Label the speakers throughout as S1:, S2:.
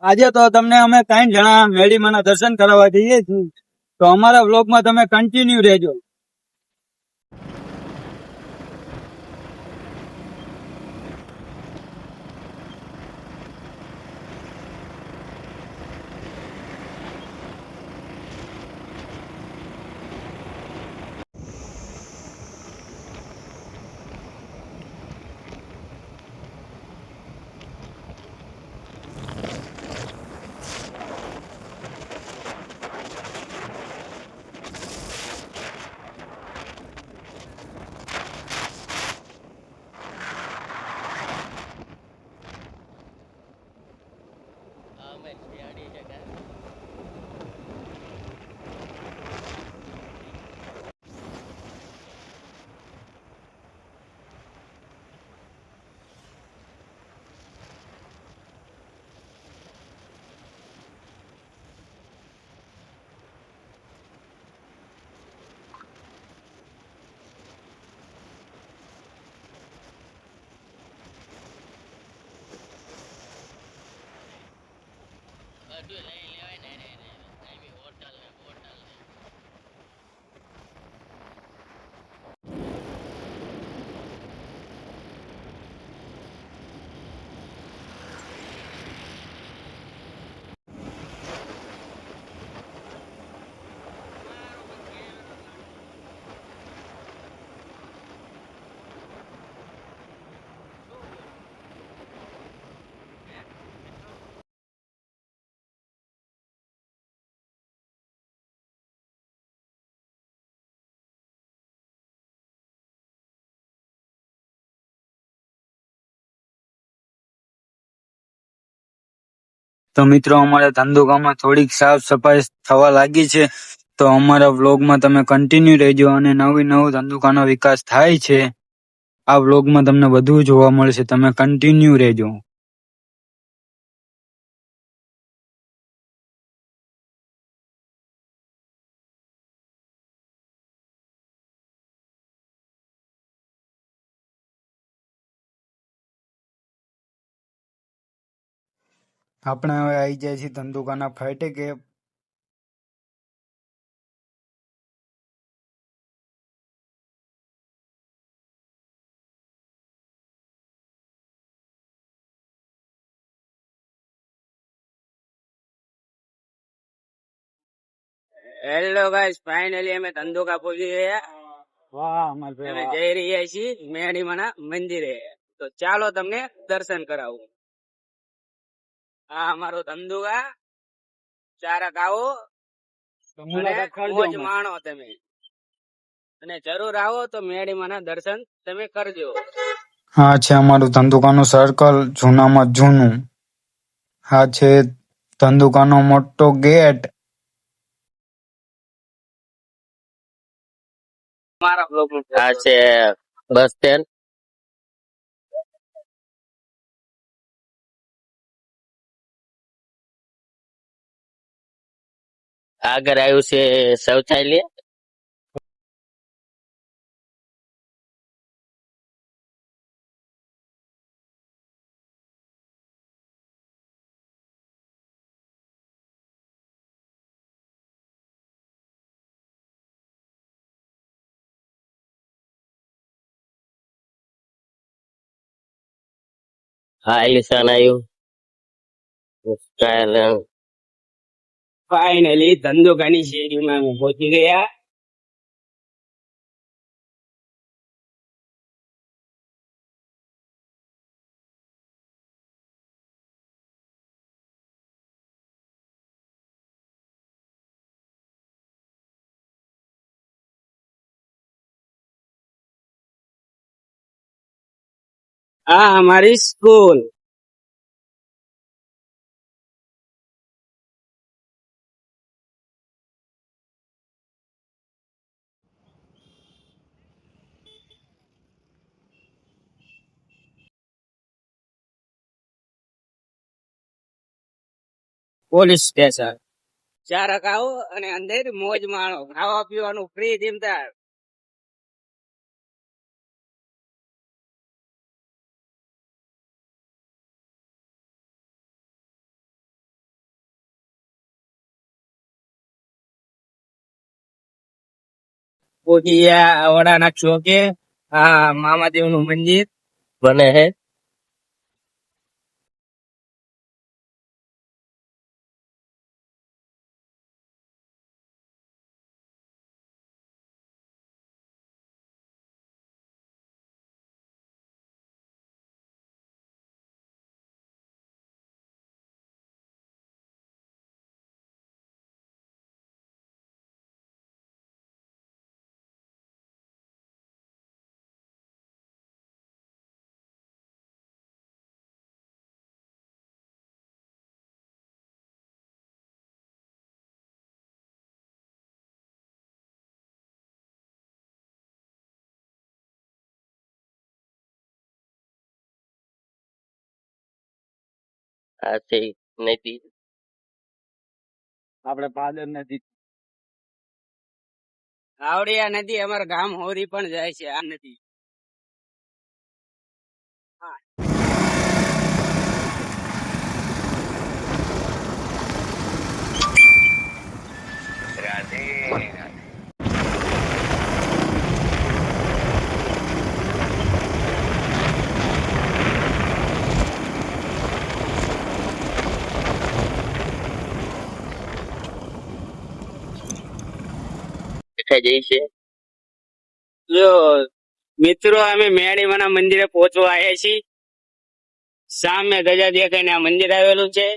S1: આજે તો તમને અમે 3 જણા મેડીમાના દર્શન કરાવવા જઈએ છીએ, તો અમારા વ્લોગમાં તમે કન્ટિન્યુ રહેજો. તો મિત્રો, અમારા ધંધુકામાં થોડીક સાફ સફાઈ થવા લાગી છે, તો અમારા વ્લોગમાં તમે કન્ટિન્યુ રહેજો. અને નવો ધંધુકાનો વિકાસ થાય છે, આ વ્લોગમાં તમને બધું જોવા મળશે. તમે કન્ટિન્યુ રહેજો. આપણે હવે આવી જાય છે ધંધુકાના ફાટે કે
S2: હેલો ગાઈસ, ફાઇનલી અમે ધંધુકા પહોંચી ગયા.
S1: વાહ,
S2: અમે જઈ રહ્યા છીએ મેડીમાના મંદિરે. તો ચાલો તમને દર્શન કરાવું. આ અમારો ધંધુકા, ચારક આવો અને મોજ માણો તમે. અને જરૂર આવો તો મેડીમાના દર્શન તમે કરજો.
S1: આ છે અમારું ધંધુકાનું સર્કલ, જૂનામાં જૂનું. આ છે ધંધુકાનો મોટો ગેટ.
S2: આ છે બસ સ્ટેન્ડ. આગળ આવ્યું છે શૌચાલય. હા, એલિસાન આવ્યું. ફાઇનલી ધંધુકાની શેરીમાં અમે પહોંચી ગયા. આ અમારી સ્કૂલ. Police station. ચારક આવો અને અંદર મોજ માણો. ખાવા પીવાનું ફ્રી જીમદાર. પોતિયા વડાના ચોકે આ મામાદેવ નું મંદિર બને હે. આ છે નદી, આપણે પાદર નદી. આવડી આ નદી અમારા ગામ હોરી પણ જાય છે આ નદી. જો મિત્રો અમે મેડીમાના મંદિરે પહોંચવા આવ્યા છીએ. સામે ગજા દેખાઈને આ મંદિર આવેલું છે.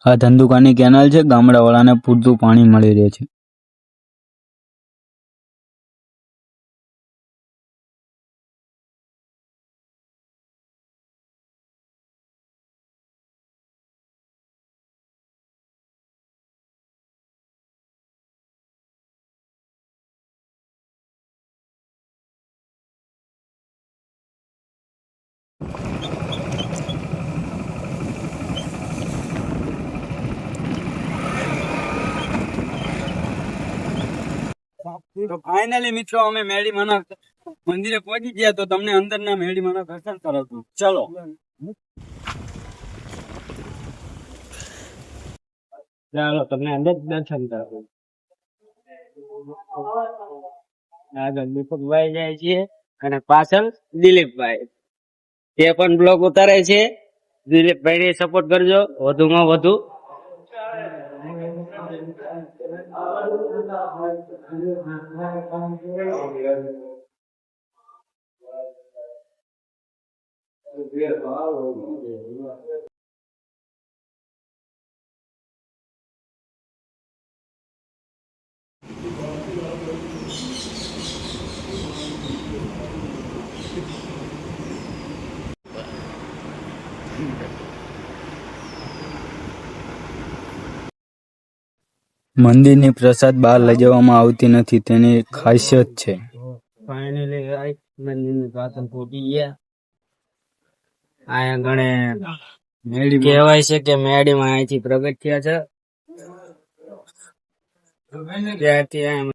S1: આ ધંધુકાની કેનાલ છે, ગામડાવાળાને પૂરતું પાણી મળી રહે છે. તો ફાઇનલી મિત્રો અમે મેડીમાના મંદિરે પહોંચી ગયા, તો તમને અંદરના મેડીમાના દર્શન કરાવતું. ચલો.
S2: ચાલો તમને અંદર દર્શન કરાવું. આગળ દીપકભાઈ જાય છે અને પાછળ દિલીપભાઈ. તે પણ બ્લોગ ઉતારે છે. દિલીપભાઈ ને સપોર્ટ કરજો વધુમાં વધુ.
S1: મંદિરની પ્રસાદ બહાર લઈ જવામાં આવતી નથી, તેની ખાસિયત છે.
S2: ફાઇનલી મંદિરની પાછળ પહોંચી ગયા. આયા ગણે કહેવાય છે કે મેડીમાં અહીંથી પ્રગટ થયા છે. ત્યારથી આ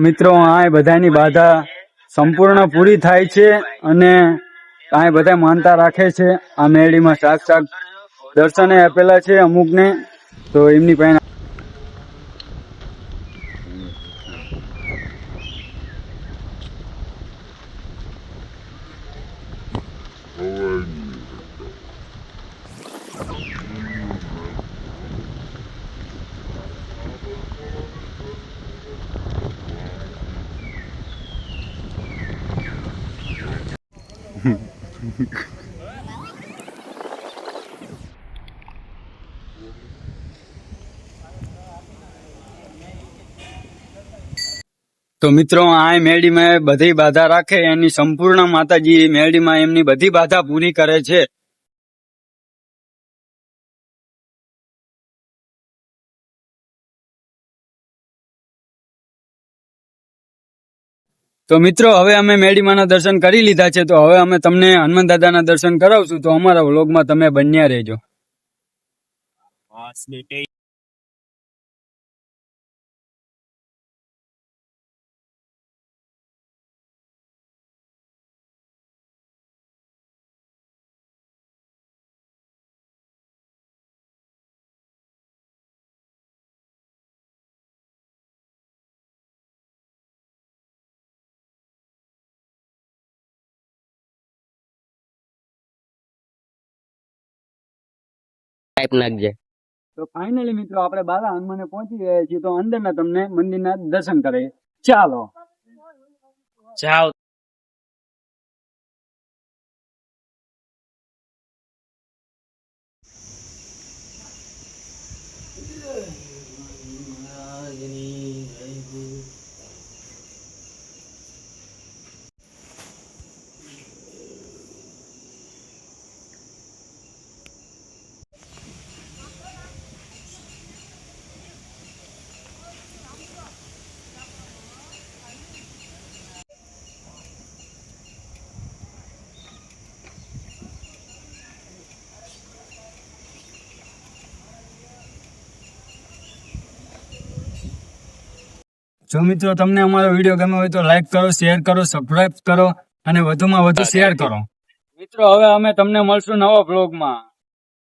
S1: મિત્રો આ બધાની બાધા સંપૂર્ણ પૂરી થાય છે અને આ બધા માનતા રાખે છે. આ મેળીમાં સાક્ષાત દર્શને આપેલા છે અમુકને, તો એમની પાસે તો મિત્રો આ મેળીમાં બધી બાધા રાખે, એની સંપૂર્ણ માતાજી મેળીમાં એમની બધી બાધા પૂરી કરે છે. તો મિત્રો હવે અમે મેડીમાના દર્શન કરી લીધા છે, તો હવે અમે તમને હનુમાન દાદાના દર્શન કરાવશું, તો અમારા વ્લોગમાં તમે બન્યા રહેજો.
S2: ટાઈપ નાખજે.
S1: તો ફાઇનલી મિત્રો આપણે બાલા હનુમાને પહોંચી ગયા છીએ, તો અંદરના તમને મંદિરના દર્શન કરીએ. ચાલો.
S2: જાઓ.
S1: જો મિત્રો તમને અમારો વિડીયો ગમ્યો હોય તો લાઈક કરો, શેર કરો, સબસ્ક્રાઇબ કરો અને વધુમાં વધુ શેર કરો. મિત્રો હવે અમે તમને મળશું નવા બ્લોગમાં.